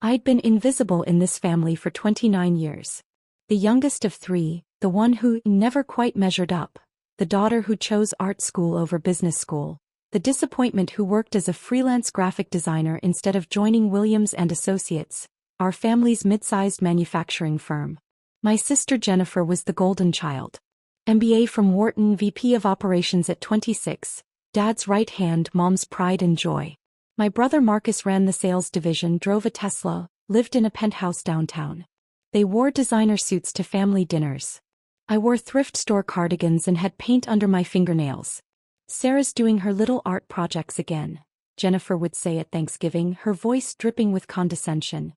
I'd been invisible in this family for 29 years. The youngest of three, the one who never quite measured up, the daughter who chose art school over business school, the disappointment who worked as a freelance graphic designer instead of joining Williams and Associates, our family's mid-sized manufacturing firm. My sister Jennifer was the golden child. MBA from Wharton, VP of Operations at 26, Dad's right hand, Mom's pride and joy. My brother Marcus ran the sales division, drove a Tesla, lived in a penthouse downtown. They wore designer suits to family dinners. I wore thrift store cardigans and had paint under my fingernails. Sarah's doing her little art projects again, Jennifer would say at Thanksgiving, her voice dripping with condescension.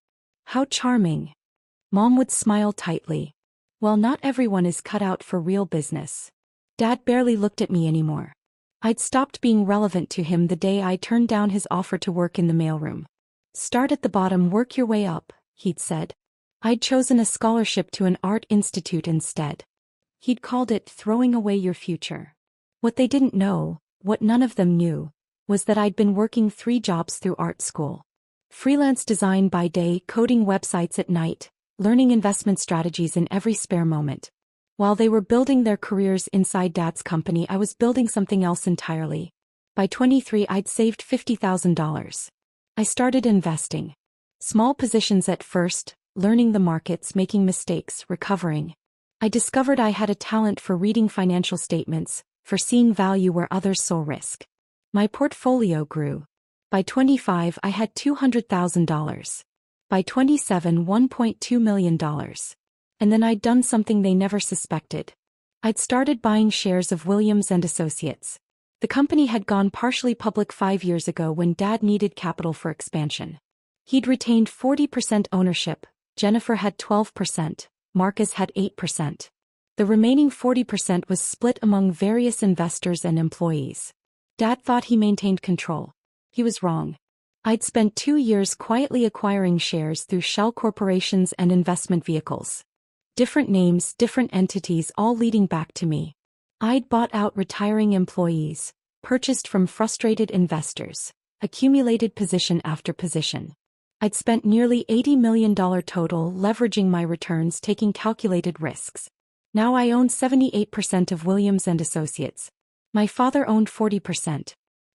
How charming. Mom would smile tightly. Well, not everyone is cut out for real business. Dad barely looked at me anymore. I'd stopped being relevant to him the day I turned down his offer to work in the mailroom. Start at the bottom, work your way up, he'd said. I'd chosen a scholarship to an art institute instead. He'd called it throwing away your future. What they didn't know, what none of them knew, was that I'd been working 3 jobs through art school. Freelance design by day, coding websites at night, learning investment strategies in every spare moment. While they were building their careers inside Dad's company, I was building something else entirely. By 23, I'd saved $50,000. I started investing. Small positions at first, learning the markets, making mistakes, recovering. I discovered I had a talent for reading financial statements, for seeing value where others saw risk. My portfolio grew. By 25, I had $200,000. By 27, $1.2 million. And then I'd done something they never suspected. I'd started buying shares of Williams and Associates. The company had gone partially public 5 years ago when Dad needed capital for expansion. He'd retained 40% ownership, Jennifer had 12%, Marcus had 8%. The remaining 40% was split among various investors and employees. Dad thought he maintained control. He was wrong. I'd spent 2 years quietly acquiring shares through shell corporations and investment vehicles. Different names, different entities, all leading back to me. I'd bought out retiring employees, purchased from frustrated investors, accumulated position after position. I'd spent nearly $80 million total leveraging my returns, taking calculated risks. Now I own 78% of Williams and Associates. My father owned 40%.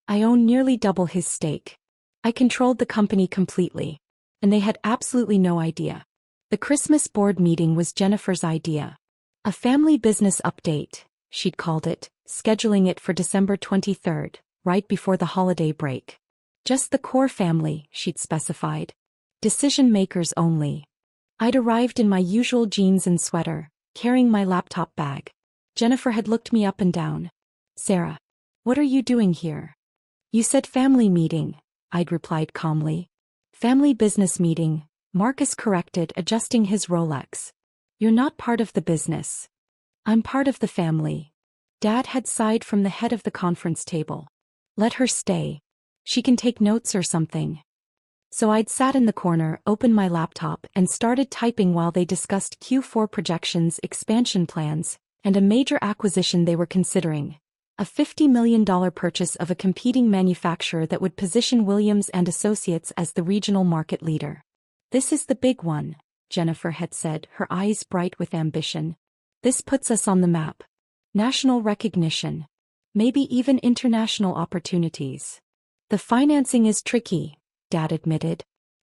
I own nearly double his stake. I controlled the company completely. And they had absolutely no idea. The Christmas board meeting was Jennifer's idea. A family business update, she'd called it, scheduling it for December 23rd, right before the holiday break. Just the core family, she'd specified. Decision makers only. I'd arrived in my usual jeans and sweater, carrying my laptop bag. Jennifer had looked me up and down. Sarah, what are you doing here? You said family meeting, I'd replied calmly. Family business meeting, Marcus corrected, adjusting his Rolex. You're not part of the business. I'm part of the family. Dad had sighed from the head of the conference table. Let her stay. She can take notes or something. So I'd sat in the corner, opened my laptop, and started typing while they discussed Q4 projections, expansion plans, and a major acquisition they were considering. A $50 million purchase of a competing manufacturer that would position Williams and Associates as the regional market leader. This is the big one, Jennifer had said, her eyes bright with ambition. This puts us on the map. National recognition. Maybe even international opportunities. The financing is tricky, Dad admitted.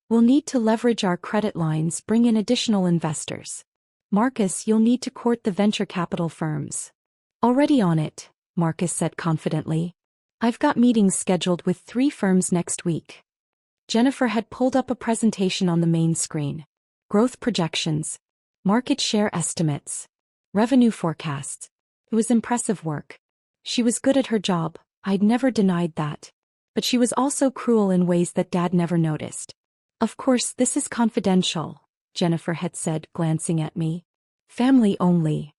We'll need to leverage our credit lines, bring in additional investors. Marcus, you'll need to court the venture capital firms. Already on it, Marcus said confidently. I've got meetings scheduled with 3 firms next week. Jennifer had pulled up a presentation on the main screen. Growth projections. Market share estimates. Revenue forecasts. It was impressive work. She was good at her job, I'd never denied that. But she was also cruel in ways that Dad never noticed. Of course, this is confidential, Jennifer had said, glancing at me. Family only.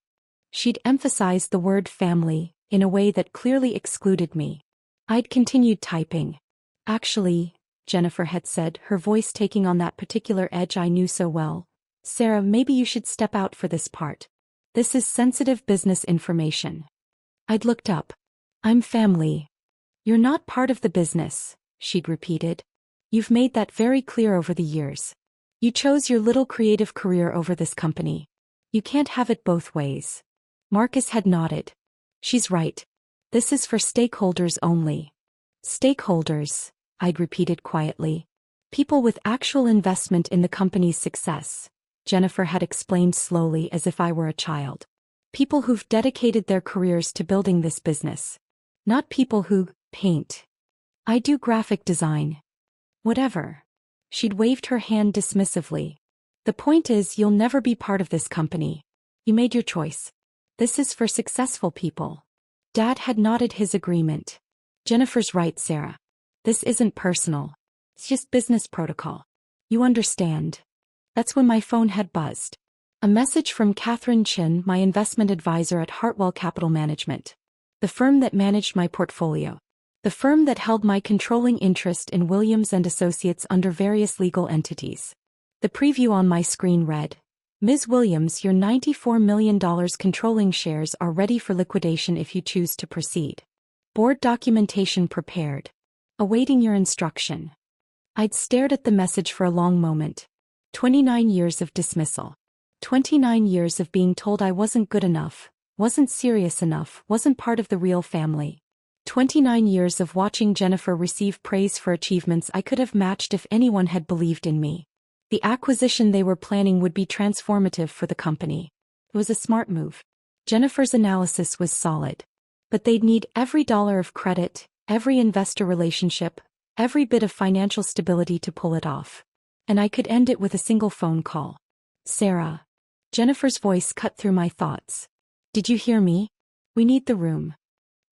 She'd emphasized the word family, in a way that clearly excluded me. I'd continued typing. Actually, Jennifer had said, her voice taking on that particular edge I knew so well. Sarah, maybe you should step out for this part. This is sensitive business information. I'd looked up. I'm family. You're not part of the business, she'd repeated. You've made that very clear over the years. You chose your little creative career over this company. You can't have it both ways. Marcus had nodded. She's right. This is for stakeholders only. Stakeholders, I'd repeated quietly. People with actual investment in the company's success, Jennifer had explained slowly as if I were a child. People who've dedicated their careers to building this business. Not people who paint. I do graphic design. Whatever. She'd waved her hand dismissively. The point is, you'll never be part of this company. You made your choice. This is for successful people. Dad had nodded his agreement. Jennifer's right, Sarah. This isn't personal. It's just business protocol. You understand. That's when my phone had buzzed. A message from Catherine Chin, my investment advisor at Hartwell Capital Management. The firm that managed my portfolio. The firm that held my controlling interest in Williams & Associates under various legal entities. The preview on my screen read, Ms. Williams, your $94 million controlling shares are ready for liquidation if you choose to proceed. Board documentation prepared. Awaiting your instruction. I'd stared at the message for a long moment. 29 years of dismissal. 29 years of being told I wasn't good enough, wasn't serious enough, wasn't part of the real family. 29 years of watching Jennifer receive praise for achievements I could have matched if anyone had believed in me. The acquisition they were planning would be transformative for the company. It was a smart move. Jennifer's analysis was solid. But they'd need every dollar of credit, every investor relationship, every bit of financial stability to pull it off. And I could end it with a single phone call. Sarah. Jennifer's voice cut through my thoughts. Did you hear me? We need the room.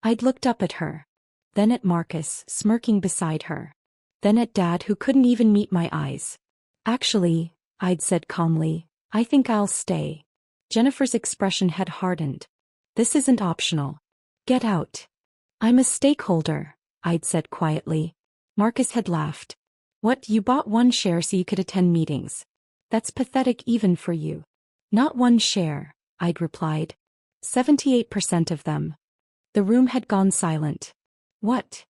I'd looked up at her. Then at Marcus, smirking beside her. Then at Dad, who couldn't even meet my eyes. Actually, I'd said calmly, I think I'll stay. Jennifer's expression had hardened. This isn't optional. Get out. I'm a stakeholder, I'd said quietly. Marcus had laughed. What, you bought one share so you could attend meetings? That's pathetic even for you. Not one share, I'd replied. 78% of them. The room had gone silent. What?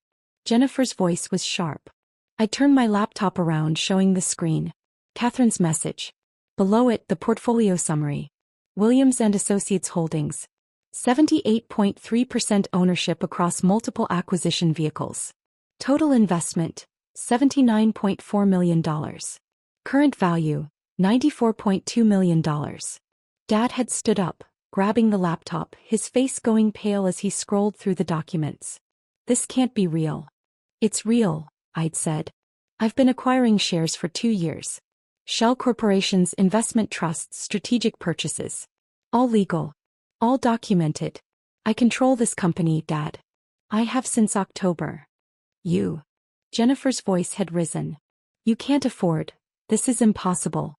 Jennifer's voice was sharp. I turned my laptop around, showing the screen. Catherine's message. Below it, the portfolio summary. Williams & Associates Holdings. 78.3% ownership across multiple acquisition vehicles. Total investment, $79.4 million. Current value, $94.2 million. Dad had stood up, grabbing the laptop, his face going pale as he scrolled through the documents. This can't be real. It's real, I'd said. I've been acquiring shares for 2 years. Shell Corporation's investment trusts, strategic purchases. All legal. All documented. I control this company, Dad. I have since October. You. Jennifer's voice had risen. You can't afford. This is impossible.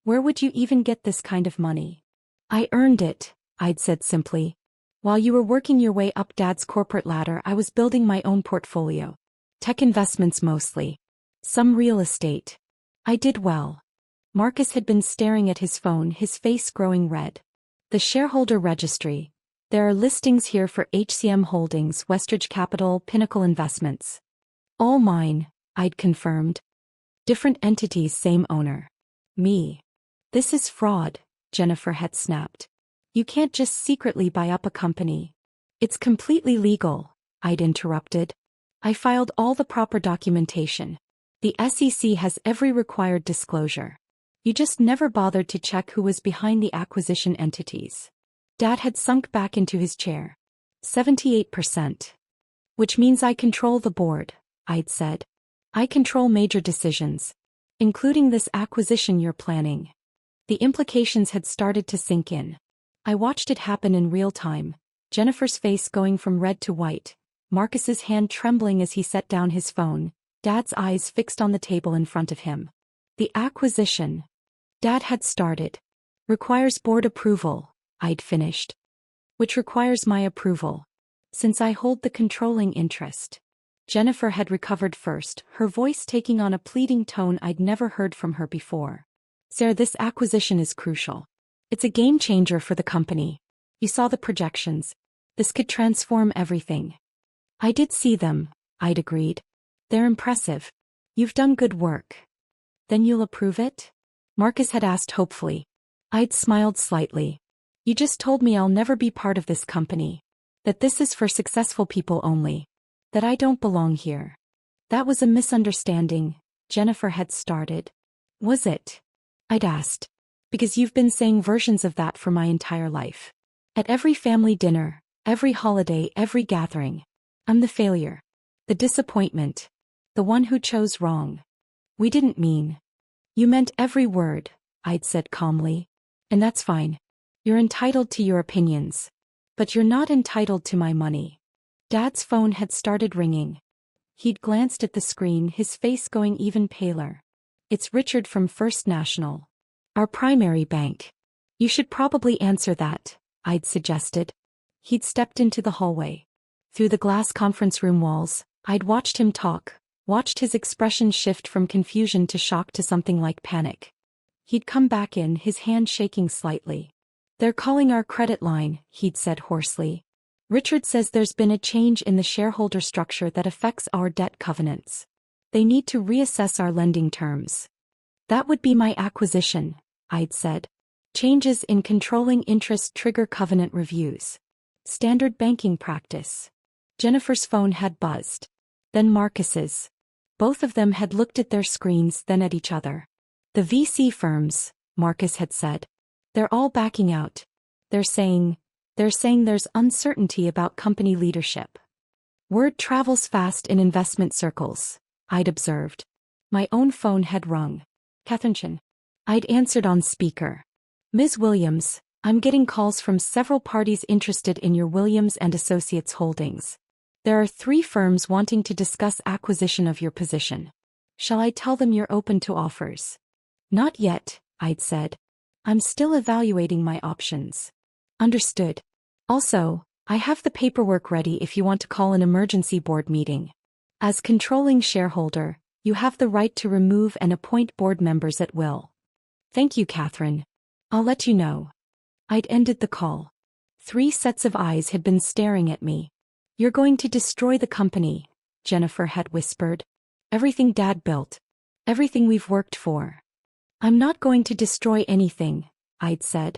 Where would you even get this kind of money? I earned it, I'd said simply. While you were working your way up Dad's corporate ladder, I was building my own portfolio. Tech investments mostly. Some real estate. I did well. Marcus had been staring at his phone, his face growing red. The shareholder registry. There are listings here for HCM Holdings, Westridge Capital, Pinnacle Investments. All mine, I'd confirmed. Different entities, same owner. Me. This is fraud, Jennifer had snapped. You can't just secretly buy up a company. It's completely legal, I'd interrupted. I filed all the proper documentation. The SEC has every required disclosure. You just never bothered to check who was behind the acquisition entities. Dad had sunk back into his chair. 78%. Which means I control the board, I'd said. I control major decisions. Including this acquisition you're planning. The implications had started to sink in. I watched it happen in real time, Jennifer's face going from red to white, Marcus's hand trembling as he set down his phone, Dad's eyes fixed on the table in front of him. The acquisition. Dad had started. Requires board approval, I'd finished. Which requires my approval. Since I hold the controlling interest. Jennifer had recovered first, her voice taking on a pleading tone I'd never heard from her before. Sarah, this acquisition is crucial. It's a game changer for the company. You saw the projections. This could transform everything. I did see them, I'd agreed. They're impressive. You've done good work. Then you'll approve it? Marcus had asked hopefully. I'd smiled slightly. You just told me I'll never be part of this company. That this is for successful people only. That I don't belong here. That was a misunderstanding, Jennifer had started. Was it? I'd asked. Because you've been saying versions of that for my entire life. At every family dinner, every holiday, every gathering. I'm the failure. The disappointment. The one who chose wrong. We didn't mean. You meant every word, I'd said calmly. And that's fine. You're entitled to your opinions. But you're not entitled to my money. Dad's phone had started ringing. He'd glanced at the screen, his face going even paler. It's Richard from First National. Our primary bank. You should probably answer that, I'd suggested. He'd stepped into the hallway. Through the glass conference room walls, I'd watched him talk, watched his expression shift from confusion to shock to something like panic. He'd come back in, his hand shaking slightly. They're calling our credit line, he'd said hoarsely. Richard says there's been a change in the shareholder structure that affects our debt covenants. They need to reassess our lending terms. That would be my acquisition, I'd said. Changes in controlling interest trigger covenant reviews. Standard banking practice. Jennifer's phone had buzzed. Then Marcus's. Both of them had looked at their screens, then at each other. The VC firms, Marcus had said. They're all backing out. They're saying there's uncertainty about company leadership. Word travels fast in investment circles, I'd observed. My own phone had rung. Catherine Chin. I'd answered on speaker. Ms. Williams, I'm getting calls from several parties interested in your Williams and Associates holdings. There are 3 firms wanting to discuss acquisition of your position. Shall I tell them you're open to offers? Not yet, I'd said. I'm still evaluating my options. Understood. Also, I have the paperwork ready if you want to call an emergency board meeting. As controlling shareholder, you have the right to remove and appoint board members at will. Thank you, Catherine. I'll let you know. I'd ended the call. 3 sets of eyes had been staring at me. You're going to destroy the company, Jennifer had whispered. Everything Dad built. Everything we've worked for. I'm not going to destroy anything, I'd said.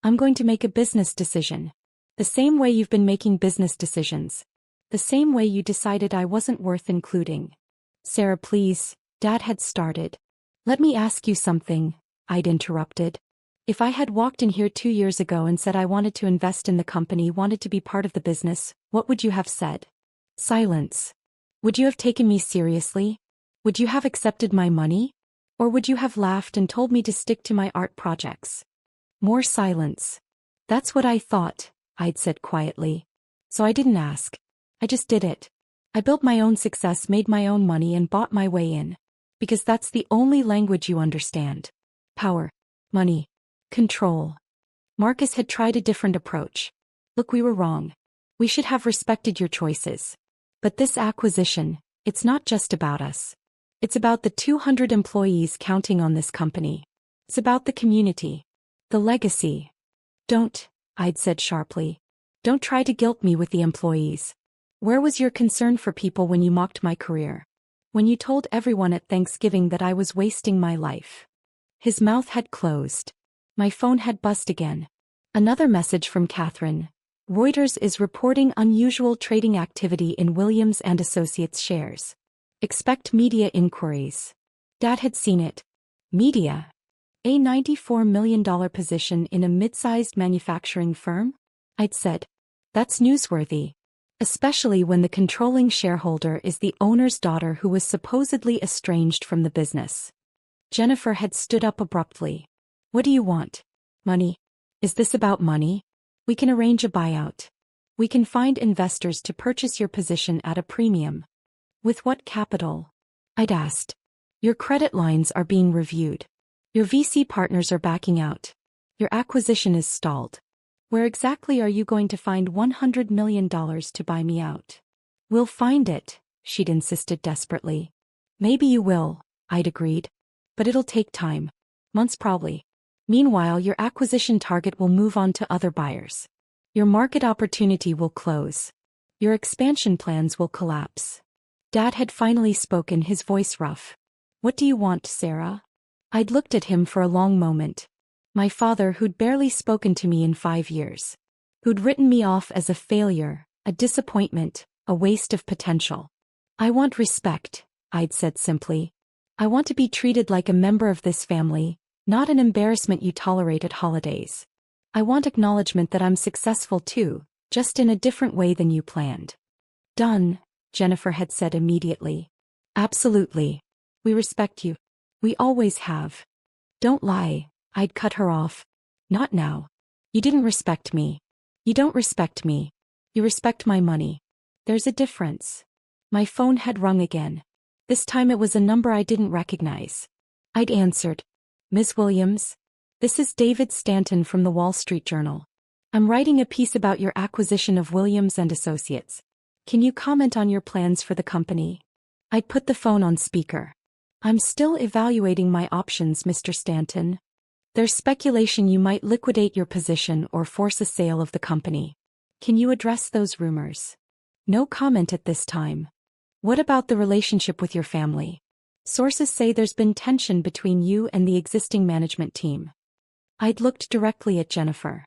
I'm going to make a business decision. The same way you've been making business decisions. The same way you decided I wasn't worth including. Sarah, please, Dad had started. Let me ask you something, I'd interrupted. If I had walked in here 2 years ago and said I wanted to invest in the company, wanted to be part of the business, what would you have said? Silence. Would you have taken me seriously? Would you have accepted my money? Or would you have laughed and told me to stick to my art projects? More silence. That's what I thought, I'd said quietly. So I didn't ask. I just did it. I built my own success, made my own money, and bought my way in. Because that's the only language you understand. Power. Money. Control. Marcus had tried a different approach. Look, we were wrong. We should have respected your choices. But this acquisition, it's not just about us. It's about the 200 employees counting on this company. It's about the community. The legacy. Don't, I'd said sharply. Don't try to guilt me with the employees. Where was your concern for people when you mocked my career? When you told everyone at Thanksgiving that I was wasting my life? His mouth had closed. My phone had buzzed again. Another message from Catherine. Reuters is reporting unusual trading activity in Williams and Associates shares. Expect media inquiries. Dad had seen it. Media. A $94 million position in a mid-sized manufacturing firm? I'd said. That's newsworthy. Especially when the controlling shareholder is the owner's daughter who was supposedly estranged from the business. Jennifer had stood up abruptly. What do you want? Money? Is this about money? We can arrange a buyout. We can find investors to purchase your position at a premium. With what capital? I'd asked. Your credit lines are being reviewed. Your VC partners are backing out. Your acquisition is stalled. Where exactly are you going to find $100 million to buy me out? We'll find it, she'd insisted desperately. Maybe you will, I'd agreed. But it'll take time. Months probably. Meanwhile, your acquisition target will move on to other buyers. Your market opportunity will close. Your expansion plans will collapse. Dad had finally spoken, his voice rough. What do you want, Sarah? I'd looked at him for a long moment. My father who'd barely spoken to me in 5 years. Who'd written me off as a failure, a disappointment, a waste of potential. I want respect, I'd said simply. I want to be treated like a member of this family, not an embarrassment you tolerate at holidays. I want acknowledgement that I'm successful too, just in a different way than you planned. Done, Jennifer had said immediately. Absolutely. We respect you. We always have. Don't lie, I'd cut her off. Not now. You didn't respect me. You don't respect me. You respect my money. There's a difference. My phone had rung again. This time it was a number I didn't recognize. I'd answered. Ms. Williams? This is David Stanton from the Wall Street Journal. I'm writing a piece about your acquisition of Williams & Associates. Can you comment on your plans for the company? I'd put the phone on speaker. I'm still evaluating my options, Mr. Stanton. There's speculation you might liquidate your position or force a sale of the company. Can you address those rumors? No comment at this time. What about the relationship with your family? Sources say there's been tension between you and the existing management team. I'd looked directly at Jennifer.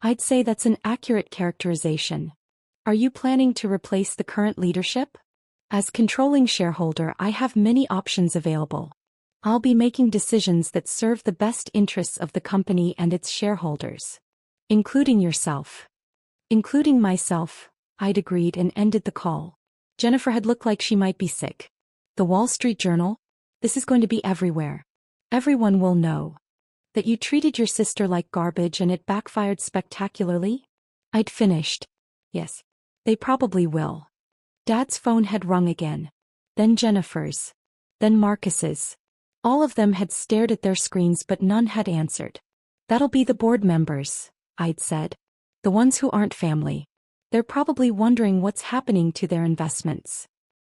I'd say that's an accurate characterization. Are you planning to replace the current leadership? As controlling shareholder, I have many options available. I'll be making decisions that serve the best interests of the company and its shareholders. Including yourself. Including myself, I'd agreed and ended the call. Jennifer had looked like she might be sick. The Wall Street Journal? This is going to be everywhere. Everyone will know. That you treated your sister like garbage and it backfired spectacularly? I'd finished. Yes. They probably will. Dad's phone had rung again. Then Jennifer's. Then Marcus's. All of them had stared at their screens but none had answered. That'll be the board members, I'd said. The ones who aren't family. They're probably wondering what's happening to their investments.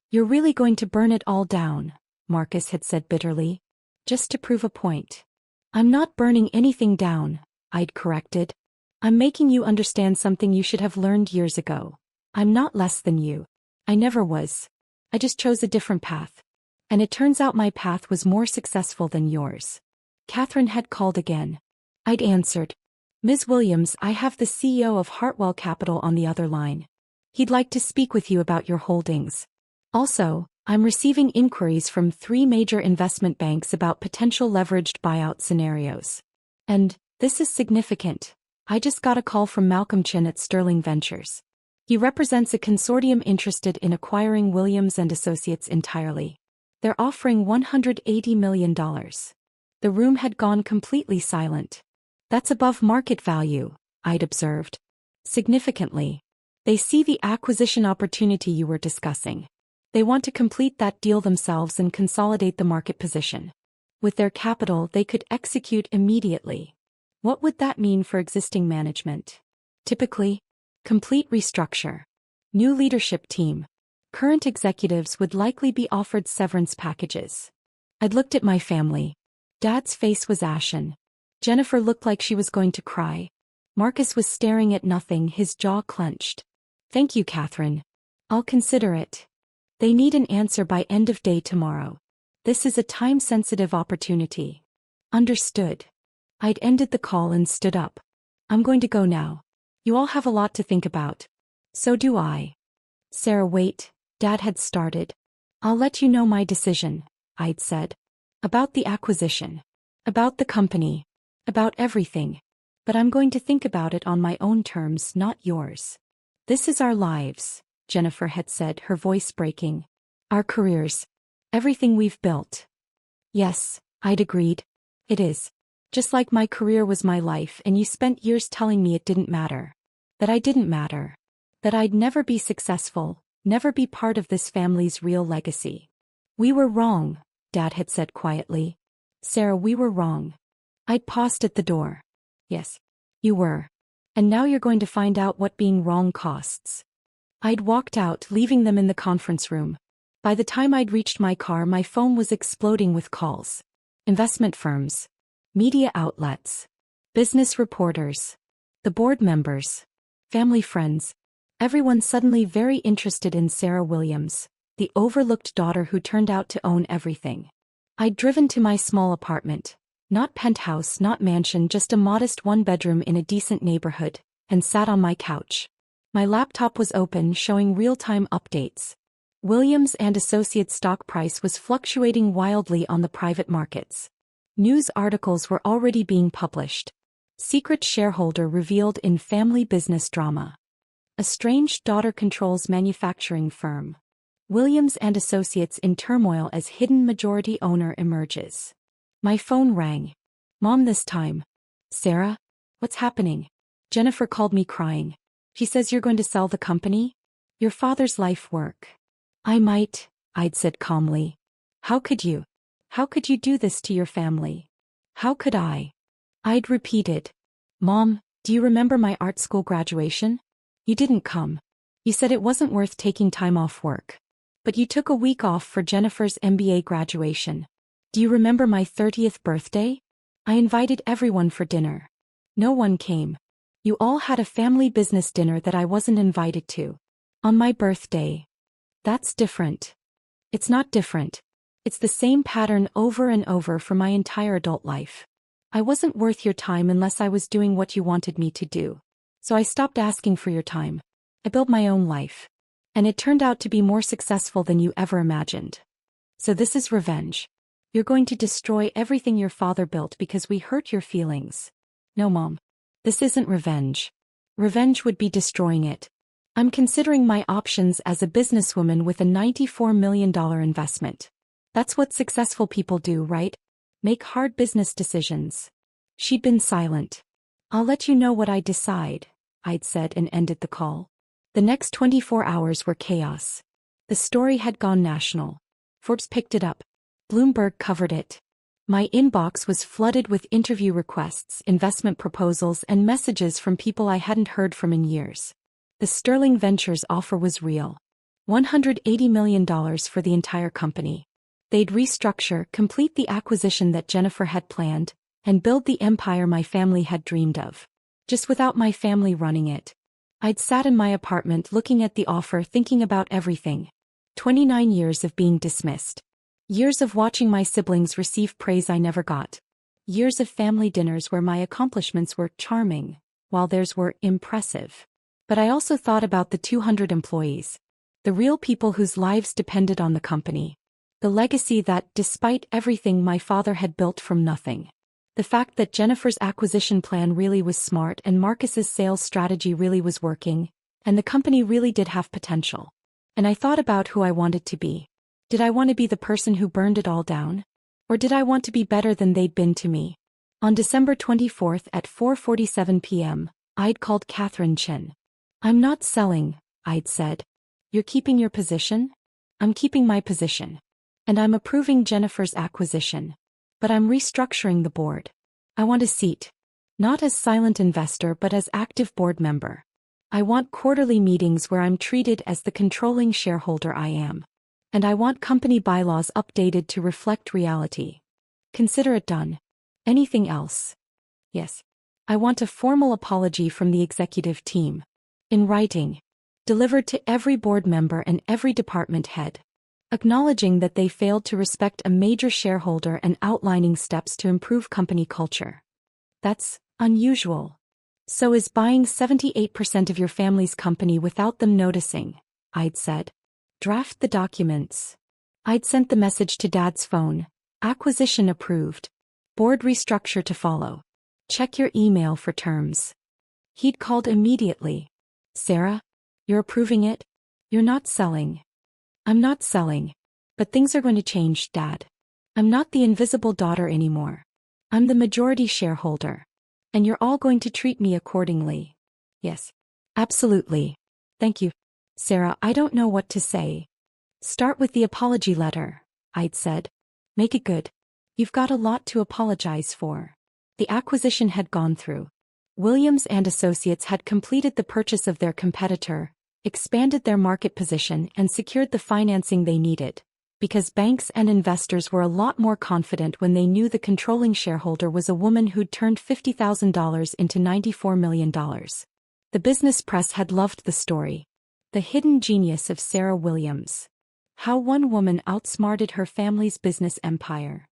You're really going to burn it all down, Marcus had said bitterly. Just to prove a point. I'm not burning anything down, I'd corrected. I'm making you understand something you should have learned years ago. I'm not less than you. I never was. I just chose a different path. And it turns out my path was more successful than yours. Catherine had called again. I'd answered. Ms. Williams, I have the CEO of Hartwell Capital on the other line. He'd like to speak with you about your holdings. Also, I'm receiving inquiries from 3 major investment banks about potential leveraged buyout scenarios. And, this is significant. I just got a call from Malcolm Chin at Sterling Ventures. He represents a consortium interested in acquiring Williams & Associates entirely. They're offering $180 million. The room had gone completely silent. That's above market value, I'd observed. Significantly. They see the acquisition opportunity you were discussing. They want to complete that deal themselves and consolidate the market position. With their capital, they could execute immediately. What would that mean for existing management? Typically, complete restructure. New leadership team. Current executives would likely be offered severance packages. I'd looked at my family. Dad's face was ashen. Jennifer looked like she was going to cry. Marcus was staring at nothing, his jaw clenched. Thank you, Catherine. I'll consider it. They need an answer by end of day tomorrow. This is a time-sensitive opportunity. Understood. I'd ended the call and stood up. I'm going to go now. You all have a lot to think about. So do I. Sarah, wait, Dad had started. I'll let you know my decision, I'd said. About the acquisition. About the company. About everything. But I'm going to think about it on my own terms, not yours. This is our lives, Jennifer had said, her voice breaking. Our careers. Everything we've built. Yes, I'd agreed. It is. Just like my career was my life and you spent years telling me it didn't matter. That I didn't matter. That I'd never be successful, never be part of this family's real legacy. We were wrong, Dad had said quietly. Sarah, we were wrong. I'd paused at the door. Yes. You were. And now you're going to find out what being wrong costs. I'd walked out, leaving them in the conference room. By the time I'd reached my car, my phone was exploding with calls. Investment firms. Media outlets. Business reporters. The board members. Family friends. Everyone suddenly very interested in Sarah Williams, the overlooked daughter who turned out to own everything. I'd driven to my small apartment, Not penthouse, not mansion, just a modest one-bedroom in a decent neighborhood, and sat on my couch. My laptop was open, showing real-time updates. Williams and Associates stock price was fluctuating wildly on the private markets. News articles were already being published. Secret shareholder revealed in family business drama. Estranged daughter controls manufacturing firm. Williams and Associates in turmoil as hidden majority owner emerges. My phone rang. Mom this time. Sarah? What's happening? Jennifer called me crying. She says you're going to sell the company? Your father's life work. I might, I'd said calmly. How could you? How could you do this to your family? How could I? I'd repeated. Mom, do you remember my art school graduation? You didn't come. You said it wasn't worth taking time off work. But you took a week off for Jennifer's MBA graduation. Do you remember my 30th birthday? I invited everyone for dinner. No one came. You all had a family business dinner that I wasn't invited to. On my birthday. That's different. It's not different. It's the same pattern over and over for my entire adult life. I wasn't worth your time unless I was doing what you wanted me to do. So I stopped asking for your time. I built my own life. And it turned out to be more successful than you ever imagined. So this is revenge. You're going to destroy everything your father built because we hurt your feelings. No, Mom. This isn't revenge. Revenge would be destroying it. I'm considering my options as a businesswoman with a $94 million investment. That's what successful people do, right? Make hard business decisions. She'd been silent. I'll let you know what I decide, I'd said and ended the call. The next 24 hours were chaos. The story had gone national. Forbes picked it up. Bloomberg covered it. My inbox was flooded with interview requests, investment proposals, and messages from people I hadn't heard from in years. The Sterling Ventures offer was real. $180 million for the entire company. They'd restructure, complete the acquisition that Jennifer had planned, and build the empire my family had dreamed of. Just without my family running it. I'd sat in my apartment looking at the offer, thinking about everything. 29 years of being dismissed. Years of watching my siblings receive praise I never got. Years of family dinners where my accomplishments were charming, while theirs were impressive. But I also thought about the 200 employees. The real people whose lives depended on the company. The legacy that, despite everything my father had built from nothing. The fact that Jennifer's acquisition plan really was smart and Marcus's sales strategy really was working, and the company really did have potential. And I thought about who I wanted to be. Did I want to be the person who burned it all down? Or did I want to be better than they'd been to me? On December 24th at 4:47 p.m., I'd called Catherine Chin. I'm not selling, I'd said. You're keeping your position? I'm keeping my position. And I'm approving Jennifer's acquisition. But I'm restructuring the board. I want a seat. Not as silent investor but as active board member. I want quarterly meetings where I'm treated as the controlling shareholder I am. And I want company bylaws updated to reflect reality. Consider it done. Anything else? Yes. I want a formal apology from the executive team. In writing. Delivered to every board member and every department head. Acknowledging that they failed to respect a major shareholder and outlining steps to improve company culture. That's unusual. So is buying 78% of your family's company without them noticing, I'd said. Draft the documents. I'd sent the message to Dad's phone. Acquisition approved. Board restructure to follow. Check your email for terms. He'd called immediately. Sarah? You're approving it? You're not selling. I'm not selling. But things are going to change, Dad. I'm not the invisible daughter anymore. I'm the majority shareholder. And you're all going to treat me accordingly. Yes. Absolutely. Thank you. Sarah, I don't know what to say. Start with the apology letter, I'd said. Make it good. You've got a lot to apologize for. The acquisition had gone through. Williams and Associates had completed the purchase of their competitor, expanded their market position and secured the financing they needed, because banks and investors were a lot more confident when they knew the controlling shareholder was a woman who'd turned $50,000 into $94 million. The business press had loved the story. The hidden genius of Sarah Williams. How one woman outsmarted her family's business empire.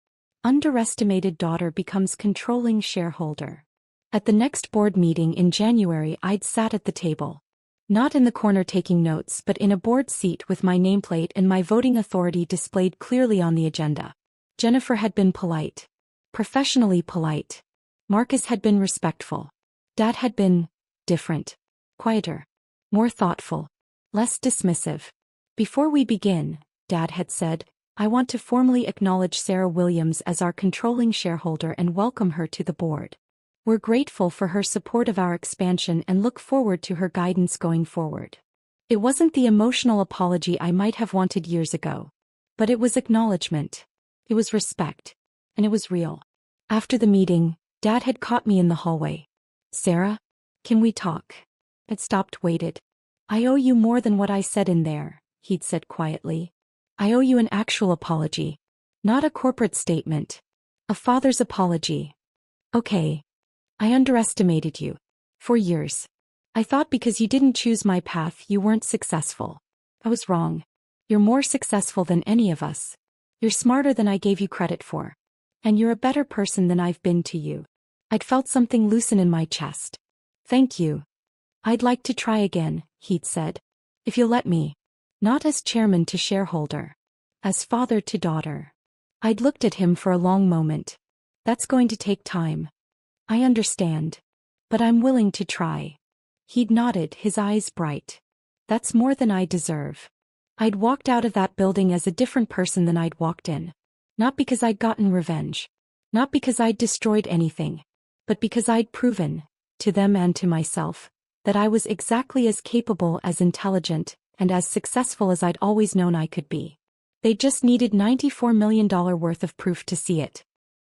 Underestimated daughter becomes controlling shareholder. At the next board meeting in January, I'd sat at the table. Not in the corner taking notes, but in a board seat with my nameplate and my voting authority displayed clearly on the agenda. Jennifer had been polite. Professionally polite. Marcus had been respectful. Dad had been different. Quieter. More thoughtful. Less dismissive. Before we begin, Dad had said, I want to formally acknowledge Sarah Williams as our controlling shareholder and welcome her to the board. We're grateful for her support of our expansion and look forward to her guidance going forward. It wasn't the emotional apology I might have wanted years ago. But it was acknowledgement. It was respect. And it was real. After the meeting, Dad had caught me in the hallway. Sarah? Can we talk? I'd stopped, waited. I owe you more than what I said in there, he'd said quietly. I owe you an actual apology. Not a corporate statement. A father's apology. Okay. I underestimated you. For years. I thought because you didn't choose my path you weren't successful. I was wrong. You're more successful than any of us. You're smarter than I gave you credit for. And you're a better person than I've been to you. I'd felt something loosen in my chest. Thank you. I'd like to try again, he'd said. If you'll let me. Not as chairman to shareholder. As father to daughter. I'd looked at him for a long moment. That's going to take time. I understand. But I'm willing to try. He'd nodded, his eyes bright. That's more than I deserve. I'd walked out of that building as a different person than I'd walked in. Not because I'd gotten revenge. Not because I'd destroyed anything. But because I'd proven, to them and to myself, that I was exactly as capable, as intelligent, and as successful as I'd always known I could be. They just needed $94 million worth of proof to see it.